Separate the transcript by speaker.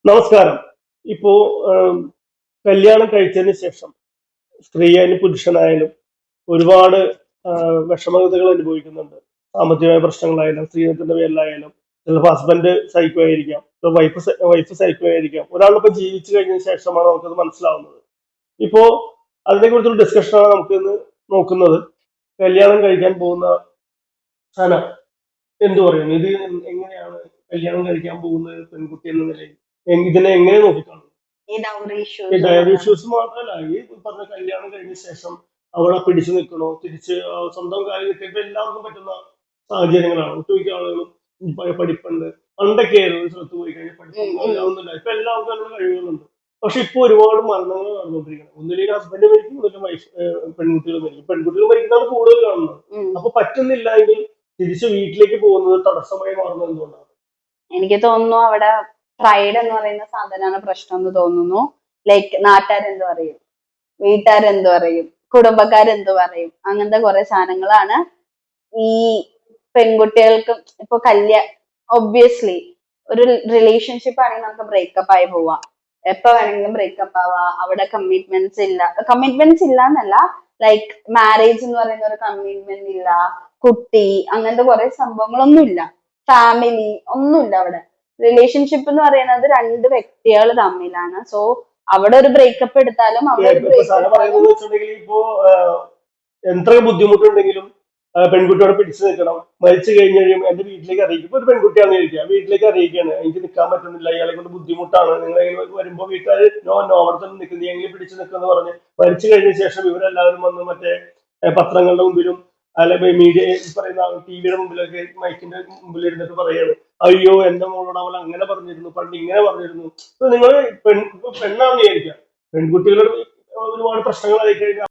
Speaker 1: നമസ്കാരം. ഇപ്പോ കല്യാണം കഴിച്ചതിന് ശേഷം സ്ത്രീയായാലും പുരുഷനായാലും ഒരുപാട് വിഷമതകൾ അനുഭവിക്കുന്നുണ്ട്. സാമ്പത്തികമായ പ്രശ്നങ്ങളായാലും സ്ത്രീധനത്തിന്റെ പേരിലായാലും ചിലപ്പോൾ ഹസ്ബൻഡ് സൈക്കോ ആയിരിക്കാം, വൈഫ് സൈക്കോ ആയിരിക്കാം. ഒരാളിപ്പോ ജീവിച്ചു കഴിഞ്ഞതിന് ശേഷമാണ് നമുക്കത് മനസ്സിലാവുന്നത്. ഇപ്പോ അതിനെക്കുറിച്ചൊരു ഡിസ്കഷനാണ് നമുക്ക് ഇന്ന് നോക്കുന്നത്. കല്യാണം കഴിക്കാൻ പോകുന്ന സന എന്തു പറയുന്നു? ഇത് എങ്ങനെയാണ് കല്യാണം കഴിക്കാൻ പോകുന്നത് പെൺകുട്ടി എന്ന നിലയിൽ ഇതിനെ എങ്ങനെ നോക്കിക്കാണും?
Speaker 2: ഈ ഡൗറി
Speaker 1: ഈ
Speaker 2: ഇഷ്യൂസ്
Speaker 1: ഡയറി ഇഷ്യൂസ് മാത്രമല്ല, ഈ പറഞ്ഞ കല്യാണം കഴിഞ്ഞ ശേഷം അവളെ പിടിച്ചു നിൽക്കണോ, തിരിച്ച് സ്വന്തം കാര്യം നിൽക്കുമ്പോൾ എല്ലാവർക്കും പറ്റുന്ന സാഹചര്യങ്ങളാണ്. ഒട്ടുമിക്ക ആളുകളും പഠിപ്പുണ്ട്. പണ്ടൊക്കെ ആയിരുന്നു ഒരു സ്ഥലത്ത് പോയി കഴിഞ്ഞാൽ പഠിപ്പൊന്നുമില്ല. ഇപ്പൊ എല്ലാവർക്കും അതിനുള്ള കഴിവുകളുണ്ട്. പക്ഷെ ഇപ്പൊ ഒരുപാട് മരണങ്ങൾ നടന്നുകൊണ്ടിരിക്കണം. ഒന്നിലേക്ക് ഹസ്ബൻഡ് മരിക്കും, ഒന്നിലും വൈഫ് പെൺകുട്ടികൾ മരിക്കും. പെൺകുട്ടികൾ മരിക്കുന്നതാണ് കൂടുതൽ കാണുന്നത്. അപ്പൊ പറ്റുന്നില്ല എങ്കിൽ തിരിച്ച് വീട്ടിലേക്ക് പോകുന്നത് തടസ്സമായി മാറുന്നത് എന്തുകൊണ്ടാണ്?
Speaker 2: എനിക്ക് തോന്നുന്നു അവിടെ പ്രൈഡ് എന്ന് പറയുന്ന സാധനമാണ് പ്രശ്നം എന്ന് തോന്നുന്നു. ലൈക്ക് നാട്ടുകാരെന്ത് പറയും, വീട്ടുകാരെന്ത് പറയും, കുടുംബക്കാരെന്ത് പറയും, അങ്ങനത്തെ കുറെ സാധനങ്ങളാണ് ഈ പെൺകുട്ടികൾക്ക് ഇപ്പൊ ഒബ്വിയസ്ലി ഒരു റിലേഷൻഷിപ്പ് ആണെങ്കിൽ നമുക്ക് ബ്രേക്കപ്പ് ആയി പോവാം, എപ്പോ വേണമെങ്കിലും ബ്രേക്കപ്പ് ആവാം. അവിടെ കമ്മിറ്റ്മെന്റ്സ് ഇല്ല എന്നല്ല, ലൈക്ക് മാരേജ് എന്ന് പറയുന്ന ഒരു കമ്മിറ്റ്മെന്റ് ഇല്ല, കുട്ടി അങ്ങനത്തെ കുറെ സംഭവങ്ങളൊന്നും ഇല്ല, ഫാമിലി ഒന്നുമില്ല അവിടെ. റിലേഷൻഷിപ്പ് എന്ന് പറയുന്നത് രണ്ട് വ്യക്തികൾ തമ്മിലാണ്. സോ അവിടെ ഒരു ബ്രേക്കപ്പ് എടുത്താലും അവിടെ ഒരു
Speaker 1: ഇപ്പോ എത്ര ബുദ്ധിമുട്ടുണ്ടെങ്കിലും പെൺകുട്ടിയോടെ പിടിച്ചു നിൽക്കണം. മരിച്ചു കഴിഞ്ഞ് കഴിയുമ്പോൾ എന്റെ വീട്ടിലേക്ക് അറിയിക്കും. ഇപ്പൊ ഒരു പെൺകുട്ടിയാണെന്ന് ചോദിക്കുക, വീട്ടിലേക്ക് അറിയിക്കുകയാണ്, എനിക്ക് നിൽക്കാൻ പറ്റുന്നില്ല, ഇയാളെ കൊണ്ട് ബുദ്ധിമുട്ടാണ്, നിങ്ങൾ വരുമ്പോ വീട്ടുകാർ നോ അവിടെ തന്നെ നിൽക്കുന്നത്, എങ്കിലും പിടിച്ചു നിൽക്കുമെന്ന് പറഞ്ഞ് മരിച്ചു കഴിഞ്ഞ ശേഷം ഇവരെല്ലാവരും വന്ന് മറ്റേ പത്രങ്ങളുടെ മുമ്പിലും അല്ലെങ്കിൽ മീഡിയ പറയുന്ന ടിവിയുടെ മുമ്പിലൊക്കെ മൈക്കിന്റെ മുമ്പിൽ ഇരുന്നിട്ട് പറയാണ്, അയ്യോ എന്റെ മോളോട് അവൾ അങ്ങനെ പറഞ്ഞിരുന്നു, പണ്ട് ഇങ്ങനെ പറഞ്ഞിരുന്നു. നിങ്ങൾ പെണ്ണാണെന്ന് വിചാരിക്കാം, പെൺകുട്ടികളുടെ ഒരുപാട് പ്രശ്നങ്ങളായി കഴിഞ്ഞാൽ